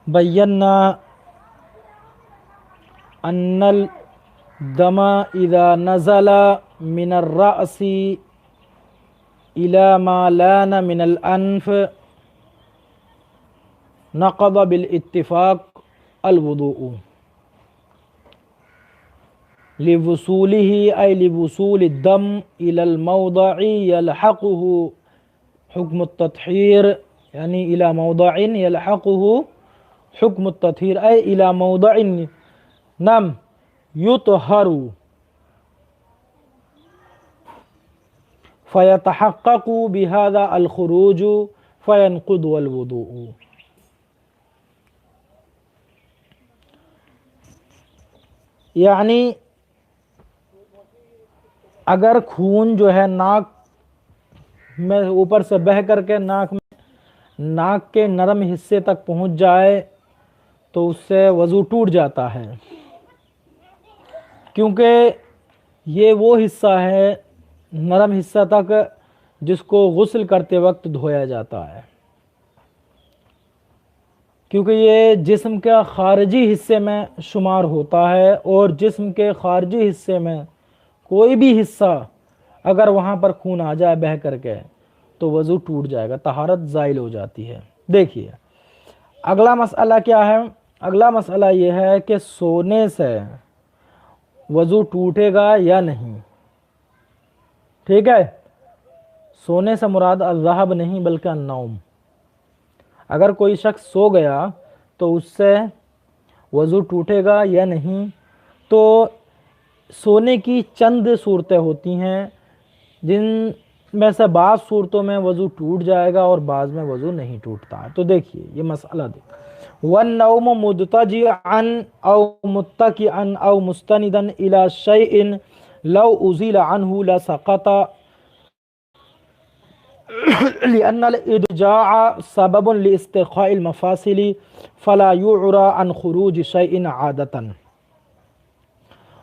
بینا ان الدم اذا نزل من الرأس الى ما لان من الانف نقض بالاتفاق الوضوء لوصوله أي لوصول الدم إلى الموضع يلحقه حكم التطهير، يعني إلى موضع يلحقه حكم التطهير أي إلى موضع نم يطهر فيتحقق بهذا الخروج فينقض الوضوء۔ یعنی اگر خون جو ہے ناک میں اوپر سے بہہ کر کے ناک کے نرم حصے تک پہنچ جائے تو اس سے وضو ٹوٹ جاتا ہے، کیونکہ یہ وہ حصہ ہے نرم حصہ تک جس کو غسل کرتے وقت دھویا جاتا ہے، کیونکہ یہ جسم کے خارجی حصے میں شمار ہوتا ہے، اور جسم کے خارجی حصے میں کوئی بھی حصہ اگر وہاں پر خون آ جائے بہہ کر کے تو وضو ٹوٹ جائے گا، طہارت زائل ہو جاتی ہے۔ دیکھیے اگلا مسئلہ کیا ہے؟ اگلا مسئلہ یہ ہے کہ سونے سے وضو ٹوٹے گا یا نہیں۔ ٹھیک ہے، سونے سے مراد الذہب نہیں بلکہ النوم۔ اگر کوئی شخص سو گیا تو اس سے وضو ٹوٹے گا یا نہیں؟ تو سونے کی چند صورتیں ہوتی ہیں جن میں سے بعض صورتوں میں وضو ٹوٹ جائے گا اور بعض میں وضو نہیں ٹوٹتا ہے۔ تو دیکھیے یہ مسئلہ دیکھ، وَالنَّوْمُ مُضْطَجِعًا أَوْ مُتَّكِئًا أَوْ مُسْتَنِدًا إِلَى شَيْءٍ لَوْ أُزِيلَ عَنْهُ لَسَقَطَ لأن الإضجاع سبب لاسترخاء المفاصل فلا يعرى عن خروج شيء عادة،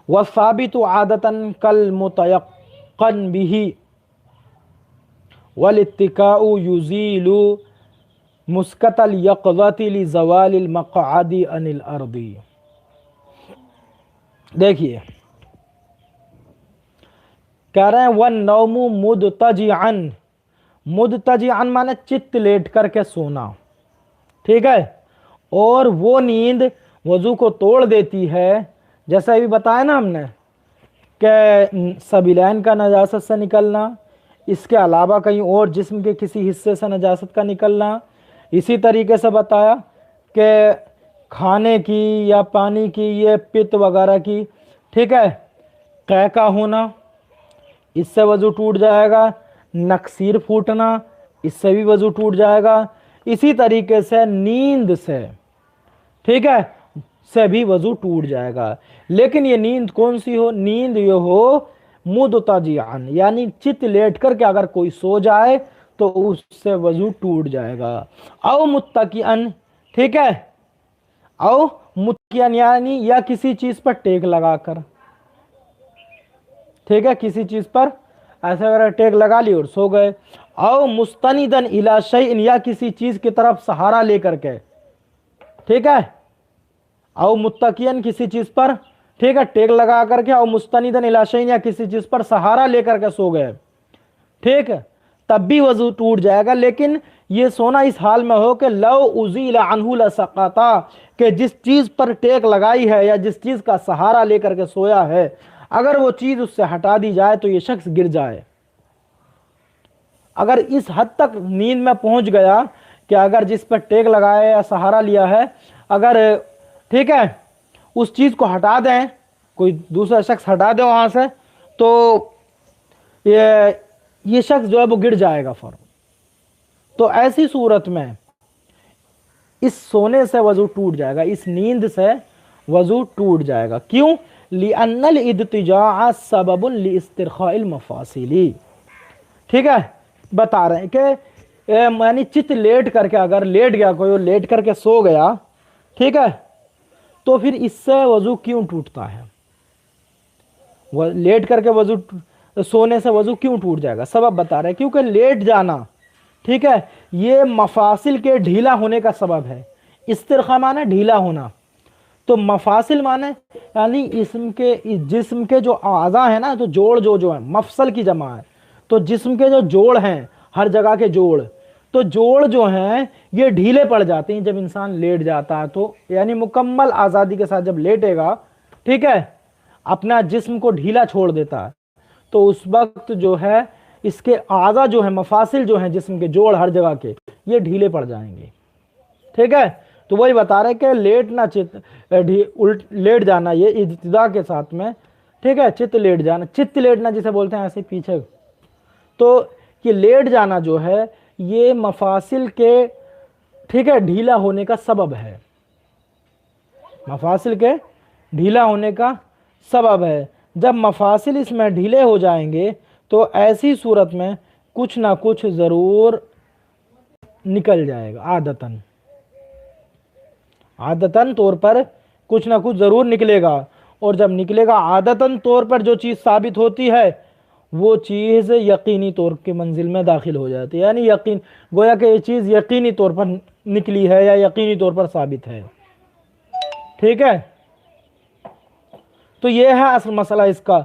والثابت عادة كالمتيقن به، والاتكاء يزيل مسكت اليقظة لزوال المقعد عن الأرض۔ دیکھیے کہہ رہے ہیں وَالنَّوْمُ مُضْطَجِعًا، مدتجعن مانے چت لیٹ کر کے سونا، ٹھیک ہے، اور وہ نیند وضو کو توڑ دیتی ہے، جیسا ابھی بتایا نا ہم نے کہ سبیلین کا نجاست سے نکلنا، اس کے علاوہ کہیں اور جسم کے کسی حصے سے نجاست کا نکلنا، اسی طریقے سے بتایا کہ کھانے کی یا پانی کی یہ پت وغیرہ کی، ٹھیک ہے، قے کا ہونا اس سے وضو ٹوٹ جائے گا، نکسیر پھوٹنا اس سے بھی وضو ٹوٹ جائے گا، اسی طریقے سے نیند سے، ٹھیک ہے، سے بھی وضو ٹوٹ جائے گا۔ لیکن یہ نیند کون سی ہو؟ نیند یہ ہو مضطجعاً، یعنی چت لیٹ کر کے اگر کوئی سو جائے تو اس سے وضو ٹوٹ جائے گا، او متکئاً، ٹھیک ہے، او متکئاً یعنی یا کسی چیز پر ٹیک لگا کر، ٹھیک ہے، کسی چیز پر ایسے اگر ٹیک لگا لی اور سو گئے، او مستندن الی شیء یا کسی چیز کی طرف سہارا لے کر کے، ٹھیک ہے، او متکئن کسی چیز پر، ٹھیک ہے، ٹیک لگا کر کے، او مستندن الی شیء یا کسی چیز پر سہارا لے کر کے سو گئے، ٹھیک ہے، تب بھی وضو ٹوٹ جائے گا، لیکن یہ سونا اس حال میں ہو کہ لو ازیل عنہ لسقطا، کہ جس چیز پر ٹیک لگائی ہے یا جس چیز کا سہارا لے کر کے سویا ہے اگر وہ چیز اس سے ہٹا دی جائے تو یہ شخص گر جائے۔ اگر اس حد تک نیند میں پہنچ گیا کہ اگر جس پر ٹیک لگایا یا سہارا لیا ہے اگر، ٹھیک ہے، اس چیز کو ہٹا دیں، کوئی دوسرا شخص ہٹا دے وہاں سے، تو یہ شخص جو ہے وہ گر جائے گا فوراً۔ تو ایسی صورت میں اس سونے سے وضو ٹوٹ جائے گا، اس نیند سے وضو ٹوٹ جائے گا۔ کیوں؟ لأن الاضطجاع سبب لاسترخاء المفاصل، ٹھیک ہے، بتا رہے ہیں کہ یعنی چت لیٹ کر کے اگر لیٹ گیا کوئی اور لیٹ کر کے سو گیا، ٹھیک ہے، تو پھر اس سے وضو کیوں ٹوٹتا ہے؟ لیٹ کر کے وضو، سونے سے وضو کیوں ٹوٹ جائے گا؟ سبب بتا رہے ہیں کیونکہ لیٹ جانا، ٹھیک ہے، یہ مفاصل کے ڈھیلا ہونے کا سبب ہے، इस्तिरखा माने ढीला होना, तो मफासिल माने यानी जिस्म के जो आज़ा है ना, तो जोड़ जो है, मफसल की जमा है, तो जिस्म के जो जोड़ हैं, हर जगह के जोड़, तो जोड़ जो हैं ये ढीले पड़ जाते हैं जब इंसान लेट जाता है, तो यानी मुकम्मल आज़ादी के साथ जब लेटेगा, ठीक है, अपना जिस्म को ढीला छोड़ देता है, तो उस वक्त जो है इसके आज़ा जो है, मफासिल जो हैं जिस्म के जोड़ हर जगह के, ये ढीले पड़ जाएंगे। ठीक है, तो वही बता रहे कि लेटना लेट जाना, ये इब्तिदा के साथ में, ठीक है, चित्त लेट जाना, चित्त लेटना जिसे बोलते हैं ऐसे पीछे, तो ये लेट जाना जो है ये मफासिल के, ठीक है, ढीला होने का सबब है, मफासिल के ढीला होने का सबब है। जब मफासिल इसमें ढीले हो जाएंगे तो ऐसी सूरत में कुछ ना कुछ ज़रूर निकल जाएगा, आदतन तौर पर कुछ ना कुछ ज़रूर निकलेगा, और जब निकलेगा आदतन तौर पर जो चीज़ साबित होती है वो चीज़ यकीनी तौर के मंजिल में दाखिल हो जाती है, यानी यकीन, गोया कि ये चीज़ यकीनी तौर पर निकली है या यकीनी तौर पर साबित है। ठीक है, तो ये है असल मसला इसका।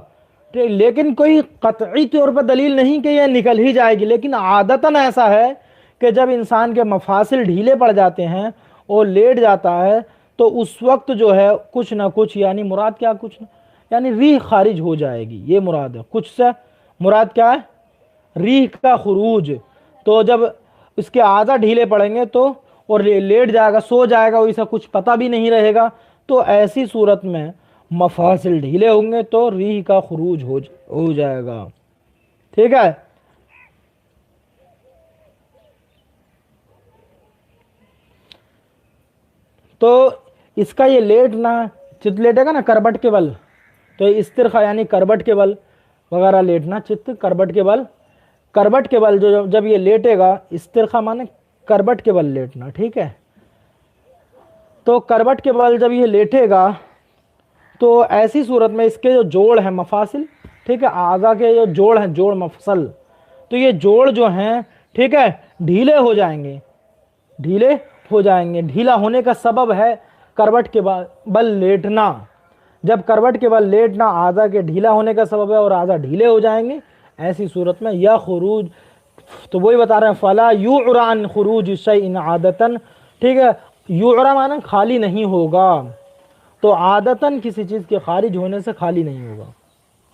लेकिन कोई कतई तौर पर दलील नहीं कि यह निकल ही जाएगी, लेकिन आदतन ऐसा है कि जब इंसान के मफासिल ढीले पड़ जाते हैं और लेट जाता है तो उस वक्त जो है कुछ ना कुछ, यानी मुराद क्या, कुछ यानी रीह खारिज हो जाएगी, ये मुराद है। कुछ से मुराद क्या है, रीह का खुरूज। तो जब इसके आज़ा ढीले पड़ेंगे तो और लेट जाएगा, सो जाएगा, वैसा कुछ पता भी नहीं रहेगा, तो ऐसी सूरत में मफासिल ढीले होंगे तो रीह का खुरूज हो जाएगा। ठीक है, तो इसका ये लेटना, चित्त लेटेगा ना करबट के बल, तो इस्तिरखा यानी करबट के बल वगैरह लेटना, चित्त करबट के बल, करबट के बल जो जब ये लेटेगा, इस्तिरखा माने करबट के बल लेटना। ठीक है, तो करबट के बल जब ये लेटेगा तो ऐसी सूरत में इसके जो जोड़ हैं मफासिल, ठीक है, आज़ा के जो जोड़ हैं, जोड़ मफसल, तो ये जोड़ जो हैं, ठीक है, ढीले हो जाएंगे, ढीले हो जाएंगे। ढीला होने का सबब है करवट के बल लेटना। जब करवट के बल लेटना आज़ा के ढीला होने का सबब है और आज़ा ढीले हो जाएंगे, ऐसी सूरत में या खुरूज, तो वही बता रहे हैं फला युरान खुरूज शैइन आदतन। ठीक है, युरा माना खाली नहीं होगा, तो आदतन किसी चीज़ के खारिज होने से खाली नहीं होगा।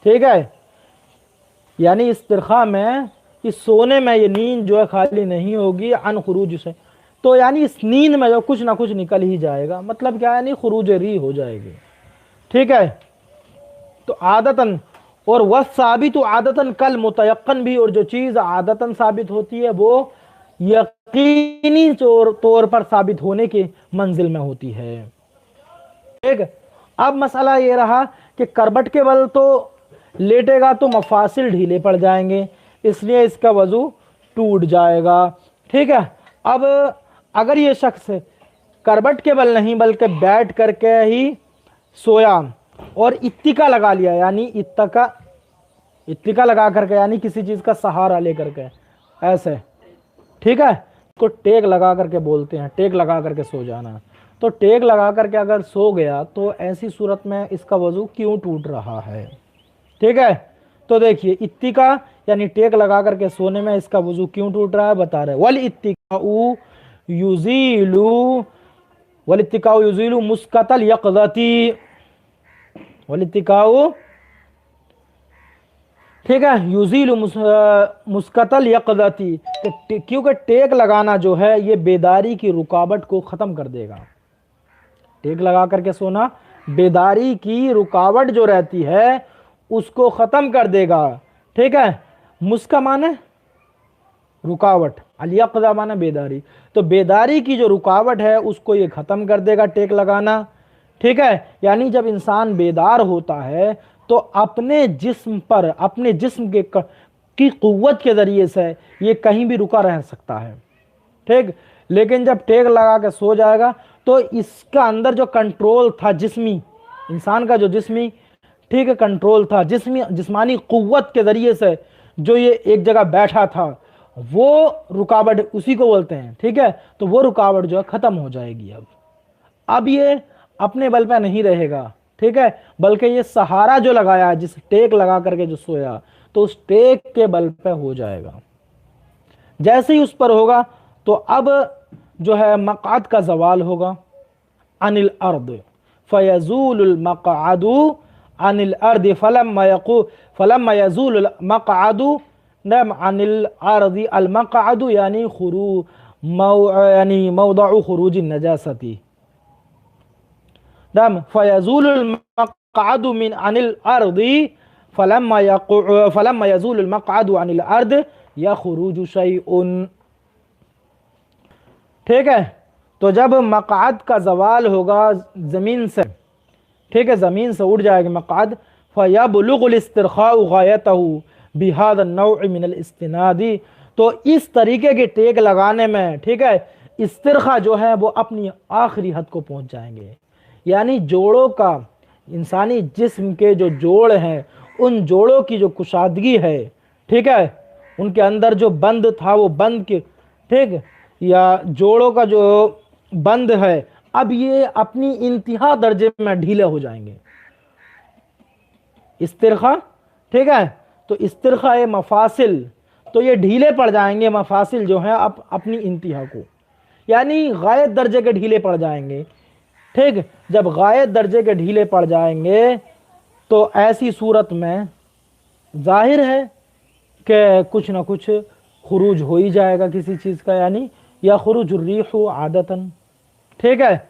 ठीक है, यानी इस्तिरखा में, इस सोने में ये नींद जो है खाली नहीं होगी अन खुरूज से, तो यानी इस नींद में जो कुछ ना कुछ निकल ही जाएगा, मतलब क्या, यानी खुरूज री हो जाएगी। ठीक है, तो आदतन और वह साबित आदतन कल मुतयक्कन भी, और जो चीज़ आदतन साबित होती है वो यकीनी तौर पर साबित होने के मंजिल में होती है। ठीक, अब मसला ये रहा कि करबट के बल तो लेटेगा तो मफासिल ढीले पड़ जाएंगे, इसलिए इसका वजू टूट जाएगा। ठीक है, अब अगर ये शख्स करबट के बल नहीं बल्कि बैठ करके ही सोया और इत्तिका लगा लिया, यानी इत्तिका लगा करके, यानी किसी चीज़ का सहारा लेकर के ऐसे, ठीक है, इसको टेक लगा करके बोलते हैं, टेक लगा करके सो जाना। तो टेक लगा करके अगर सो गया तो ऐसी सूरत में इसका वजू क्यों टूट रहा है। ठीक है, तो देखिए इत्तिका यानी टेक लगा करके सोने में इसका वजू क्यों टूट रहा है, बता रहे वल इत्तिकाउ युज़ीलु मुस्कतल यक़ज़ती, वल इत्तिकाउ, ठीक है, युज़ीलु मुस्कतल यक़ज़ती, क्योंकि टेक लगाना जो है ये बेदारी की रुकावट को ख़त्म कर देगा। टेक लगा करके सोना बेदारी की रुकावट जो रहती है उसको ख़त्म कर देगा। ठीक है, मुस्का माने रुकावट, अल-यक़ज़ा माने बेदारी, तो बेदारी की जो रुकावट है उसको ये ख़त्म कर देगा टेक लगाना। ठीक है, यानी जब इंसान बेदार होता है तो अपने जिस्म पर, अपने जिस्म की क़ुव्वत के ज़रिए से ये कहीं भी रुका रह सकता है। ठीक, लेकिन जब टेक लगा के सो जाएगा तो इसका अंदर जो कंट्रोल था जिस्मी, इंसान का जो जिस्मी, ठीक है, कंट्रोल था जिस्मानी क़ुव्वत के ज़रिए से, जो ये एक जगह बैठा था वो रुकावट उसी को बोलते हैं, ठीक है। तो वो रुकावट जो है खत्म हो जाएगी। अब ये अपने बल पे नहीं रहेगा, ठीक है, बल्कि ये सहारा जो लगाया है, जिस टेक लगा करके जो सोया, तो उस टेक के बल पे हो जाएगा। जैसे ही उस पर होगा तो अब जो है मक़अद का जवाल होगा, अनिल अर्द फयज़ूलुल मक़अदु अनिल अर्द फलम्मा यज़ूलुल मक़अदु नम अनिल अर्द अल मक़अदु यानी मौदउ खुरूज नजासती नम फयज़ूलुल मक़अदु मिन अनिल अर्द फलम्मा यज़ूलुल मक़अदु अनिल अर्द यख़रुजु शैउन, ठीक है। तो जब मक़अद का जवाल होगा ज़मीन से, ठीक है, ज़मीन से उड़ जाएगा मक़अद, फ़यबलुगुल इस्तिरख़ाउ गायतहु बिहाज़ा नौअ मिनल इस्तिनादी, तो इस तरीके के टेक लगाने में, ठीक है, इस्तिरख़ा जो है वो अपनी आखिरी हद को पहुंच जाएंगे। यानी जोड़ों का, इंसानी जिस्म के जो जोड़ हैं, उन जोड़ों की जो कुशादगी है, ठीक है, उनके अंदर जो बंद था वो बंद के, ठीक, या जोड़ों का जो बंद है, अब ये अपनी इंतहा दर्जे में ढीले हो जाएंगे। इस्तिरखा, ठीक है, तो इस्तिरखा है मफासिल, तो ये ढीले पड़ जाएंगे मफासिल जो है अब अपनी इंतहा को, यानी गायत दर्जे के ढीले पड़ जाएंगे, ठीक। जब गायत दर्जे के ढीले पड़ जाएंगे तो ऐसी सूरत में जाहिर है कि कुछ ना कुछ खुरूज हो ही जाएगा किसी चीज़ का, यानी या खुरूज रिहु आदतन, ठीक है।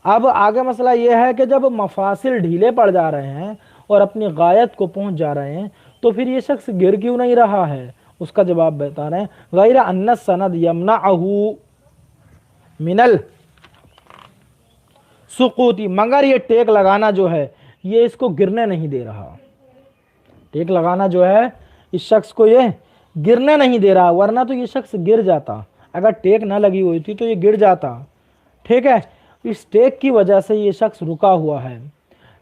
अब आगे मसला ये है कि जब मफासिल ढीले पड़ जा रहे हैं और अपनी गायत को पहुंच जा रहे हैं तो फिर ये शख्स गिर क्यों नहीं रहा है। उसका जवाब बता रहे हैं, गैर अन्ना सनद यमनअहु मिनल सुकूती, मगर ये टेक लगाना जो है ये इसको गिरने नहीं दे रहा। टेक लगाना जो है इस शख्स को ये गिरने नहीं दे रहा, वरना तो ये शख्स गिर जाता। अगर टेक ना लगी हुई थी तो ये गिर जाता, ठीक है। इस टेक की वजह से ये शख्स रुका हुआ है।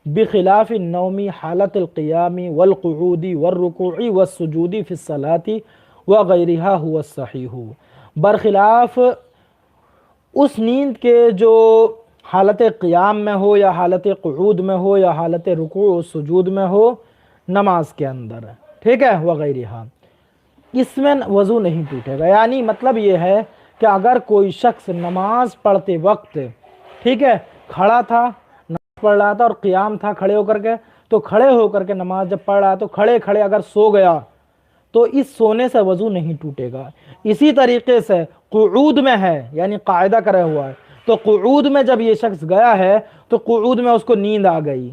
बिखिलाफ़ नौमी हालत क़ियामी वल क़ुऊदी वर रुकूई वस सुजूदी फ़िस सलाती व गैरिहा हुवा सहीहु, बरखिलाफ़ उस नींद के जो हालत क़ियाम में हो या हालत क़ुऊद में हो या हालत रुकू और सुजूद में हो नमाज के अंदर, ठीक है, वगैरहा, इसमें वज़ू नहीं टूटेगा। यानी मतलब ये है कि अगर कोई शख्स नमाज पढ़ते वक्त, ठीक है, खड़ा था, नमाज पढ़ रहा था और क़ियाम था खड़े होकर के, तो खड़े होकर के नमाज जब पढ़ रहा तो खड़े खड़े अगर सो गया तो इस सोने से वज़ू नहीं टूटेगा। इसी तरीके से क़ुऊद में है, यानी कायदा करे हुआ है, तो क़ुऊद में जब ये शख्स गया है तो क़ुऊद में उसको नींद आ गई,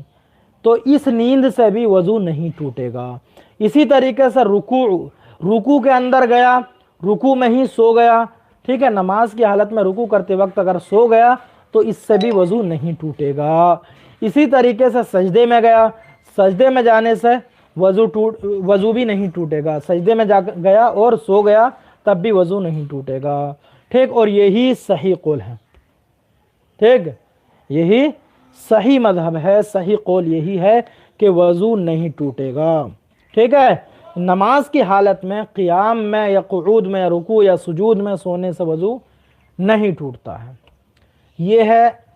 तो इस नींद से भी वज़ू नहीं टूटेगा। इसी तरीके से रुकू के अंदर गया, रुकू में ही सो गया, ठीक है, नमाज की हालत में रुकू करते वक्त अगर सो गया तो इससे भी वज़ू नहीं टूटेगा। इसी तरीके से सजदे में गया, सजदे में जाने से वज़ू भी नहीं टूटेगा। सजदे में जा गया और सो गया तब भी वज़ू नहीं टूटेगा, ठीक। और यही सही कौल है, ठीक, यही सही मज़हब है, सही कौल यही है कि वज़ू नहीं टूटेगा, ठीक है। नमाज की हालत में क़ियाम में या क़ुऊद में या रुकू या सुजूद में सोने से वज़ू नहीं टूटता है, ये है।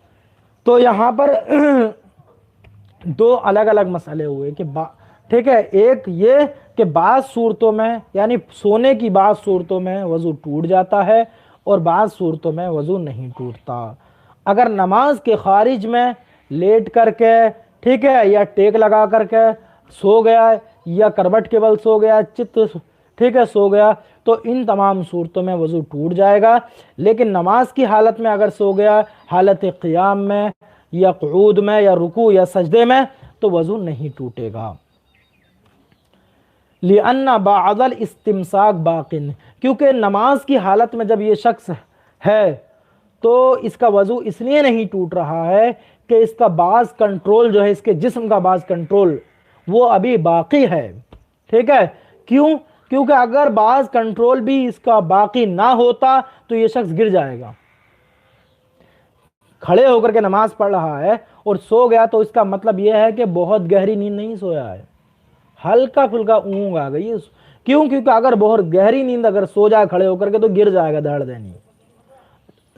तो यहाँ पर दो अलग अलग मसले हुए कि ठीक है, एक ये कि बाज़ सूरतों में, यानी सोने की बाज़ सूरतों में वज़ू टूट जाता है और बाज़ सूरतों में वज़ू नहीं टूटता। अगर नमाज के खारिज में लेट करके, ठीक है, या टेक लगा करके सो गया या करवट के बल सो गया, चित्त, ठीक है, सो गया, तो इन तमाम सूरतों में वज़ू टूट जाएगा। लेकिन नमाज की हालत में अगर सो गया, हालत क़ियाम में या क़ुऊद में या रुकू या सजदे में, तो वज़ू नहीं टूटेगा। लिअन्ना बाअदल इस्तिमसाक बाक़िन, क्योंकि नमाज की हालत में जब ये शख्स है तो इसका वज़ू इसलिए नहीं टूट रहा है कि इसका बाज़ कंट्रोल जो है, इसके जिस्म का बाज़ कंट्रोल वो अभी बाकी है, ठीक है। क्यों? क्योंकि अगर बाज़ कंट्रोल भी इसका बाकी ना होता तो ये शख्स गिर जाएगा। खड़े होकर के नमाज पढ़ रहा है और सो गया तो इसका मतलब यह है कि बहुत गहरी नींद नहीं सोया है, हल्का फुल्का ऊँग आ गई है, کیوں؟ کیونکہ اگر بہت گہری نیند اگر سو جائے کھڑے ہو کر کے تو گر جائے گا دھڑ دینی،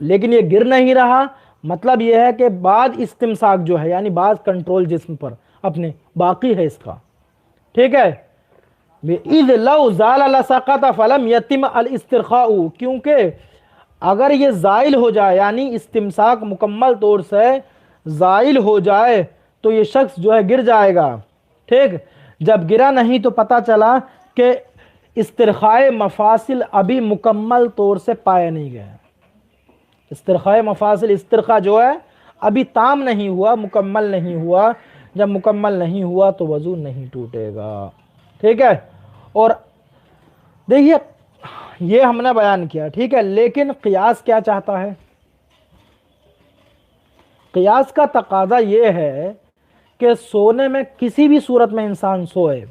لیکن یہ گر نہیں رہا، مطلب یہ ہے کہ بعض استمساک جو ہے یعنی بعض کنٹرول جسم پر اپنے باقی ہے اس کا، ٹھیک ہے۔ اِذ لو زال لسقط فلم یتم الاسترخاء، کیونکہ اگر یہ زائل ہو جائے یعنی استمساک مکمل طور سے زائل ہو جائے تو یہ شخص جو ہے گر جائے گا، ٹھیک۔ جب گرا نہیں تو پتہ چلا کہ استرخائے مفاصل ابھی مکمل طور سے پائے نہیں گئے، استرخائے مفاصل، استرخا جو ہے ابھی تام نہیں ہوا، مکمل نہیں ہوا، جب مکمل نہیں ہوا تو وضو نہیں ٹوٹے گا، ٹھیک ہے۔ اور دیکھیے یہ ہم نے بیان کیا، ٹھیک ہے، لیکن قیاس کیا چاہتا ہے؟ قیاس کا تقاضا یہ ہے کہ سونے میں کسی بھی صورت میں انسان سوئے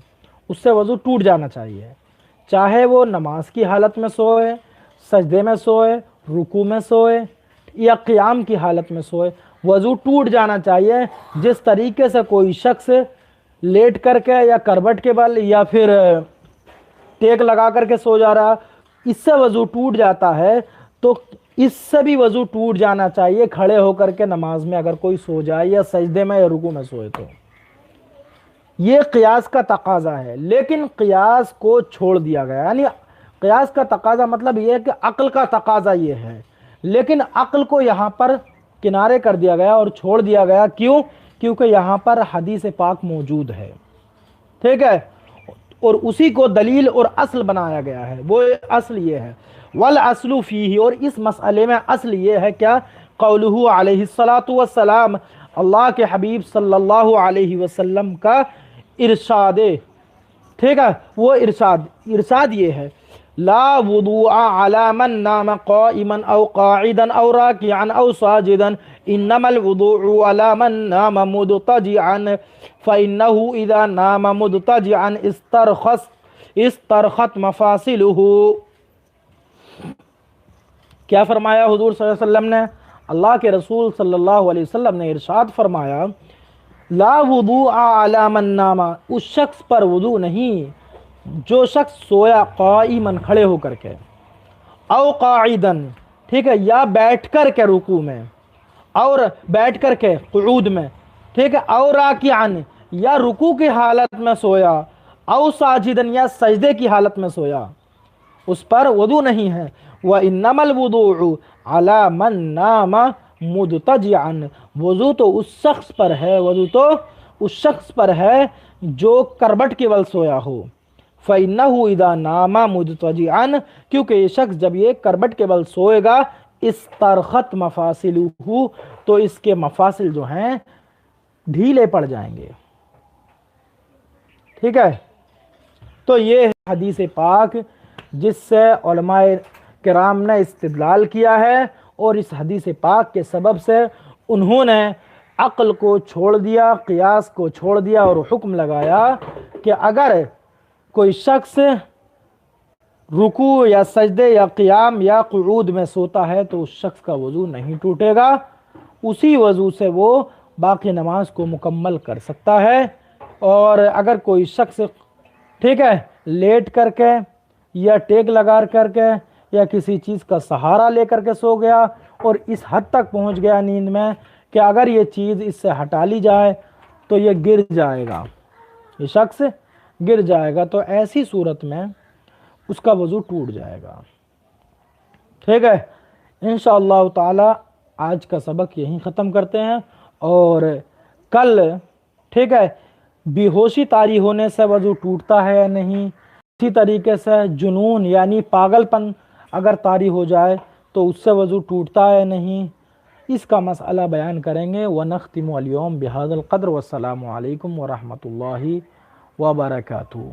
اس سے وضو ٹوٹ جانا چاہیے، چاہے وہ نماز کی حالت میں سوئے، سجدے میں سوئے، رکوع میں سوئے یا قیام کی حالت میں سوئے، وضو ٹوٹ جانا چاہیے۔ جس طریقے سے کوئی شخص لیٹ کر کے یا کروٹ کے بل یا پھر ٹیک لگا کر کے سو جا رہا، اس سے وضو ٹوٹ جاتا ہے، تو اس سے بھی وضو ٹوٹ جانا چاہیے کھڑے ہو کر کے نماز میں اگر کوئی سو جائے یا سجدے میں یا رکوع میں سوئے تو۔ یہ قیاس کا تقاضا ہے، لیکن قیاس کو چھوڑ دیا گیا، یعنی قیاس کا تقاضا مطلب یہ ہے کہ عقل کا تقاضا یہ ہے، لیکن عقل کو یہاں پر کنارے کر دیا گیا اور چھوڑ دیا گیا، کیوں؟ کیونکہ یہاں پر حدیث پاک موجود ہے، ٹھیک ہے، اور اسی کو دلیل اور اصل بنایا گیا ہے۔ وہ اصل یہ ہے والاصل فیہ، اور اس مسئلے میں اصل یہ ہے کیا؟ قولہ علیہ الصلاۃ والسلام، اللہ کے حبیب صلی اللہ علیہ وسلم کا ارشاد، ٹھیک ہے، وہ ارشاد یہ ہے لا وضوء علی من نام قائما او قاعدا او راکعا او ساجدا انما الوضوء علی من نام مضطجعا فإنه اذا نام مضطجعا استرخت مفاصلہ۔ کیا فرمایا حضور صلی اللہ علیہ وسلم نے؟ اللہ کے رسول صلی اللہ علیہ وسلم نے ارشاد فرمایا لا وضوء علی من نام، اس شخص پر وضو نہیں جو شخص سویا قائمن کھڑے ہو کر کے، او قاعدن، ٹھیک ہے، یا بیٹھ کر کے رکوع میں، اور بیٹھ کر کے قعود میں، ٹھیک ہے، او راکعن، یا رکوع کی حالت میں سویا، او ساجدن، یا سجدے کی حالت میں سویا، اس پر وضو نہیں ہے۔ وَإِنَّمَا الْوُضُوءُ عَلَى مَنْ نَامَ مُضْطَجِعًا، وضو تو اس شخص پر ہے، وضو تو اس شخص پر ہے جو کربٹ کے بل سویا ہو۔ فَإِنَّهُ إِذَا نَامَ مُضْطَجِعًا، کیونکہ یہ شخص جب یہ کربٹ کے بل سوئے گا استرخت مفاصلہ، تو اس کے مفاصل جو ہیں ڈھیلے پڑ جائیں گے، ٹھیک ہے۔ تو یہ ہے حدیث پاک جس سے علماء کرام نے استدلال کیا ہے، اور اس حدیث پاک کے سبب سے انہوں نے عقل کو چھوڑ دیا، قیاس کو چھوڑ دیا، اور حکم لگایا کہ اگر کوئی شخص رکوع یا سجدے یا قیام یا قعود میں سوتا ہے تو اس شخص کا وضو نہیں ٹوٹے گا، اسی وضو سے وہ باقی نماز کو مکمل کر سکتا ہے۔ اور اگر کوئی شخص، ٹھیک ہے، لیٹ کر کے یا ٹیک لگا کر کے یا کسی چیز کا سہارا لے کر کے سو گیا اور اس حد تک پہنچ گیا نیند میں کہ اگر یہ چیز اس سے ہٹا لی جائے تو یہ گر جائے گا، یہ شخص گر جائے گا، تو ایسی صورت میں اس کا وضو ٹوٹ جائے گا، ٹھیک ہے۔ انشاءاللہ تعالی آج کا سبق یہیں ختم کرتے ہیں، اور کل، ٹھیک ہے، بے ہوشی طاری ہونے سے وضو ٹوٹتا ہے یا نہیں، اسی طریقے سے جنون یعنی پاگل پن اگر طاری ہو جائے تو اس سے وضو ٹوٹتا ہے نہیں، اس کا مسئلہ بیان کریں گے۔ وَنَخْتِمُ الْيَوْمَ بِهَذَا الْقَدْرِ، والسلام علیکم ورحمۃ اللہ وبرکاتہ۔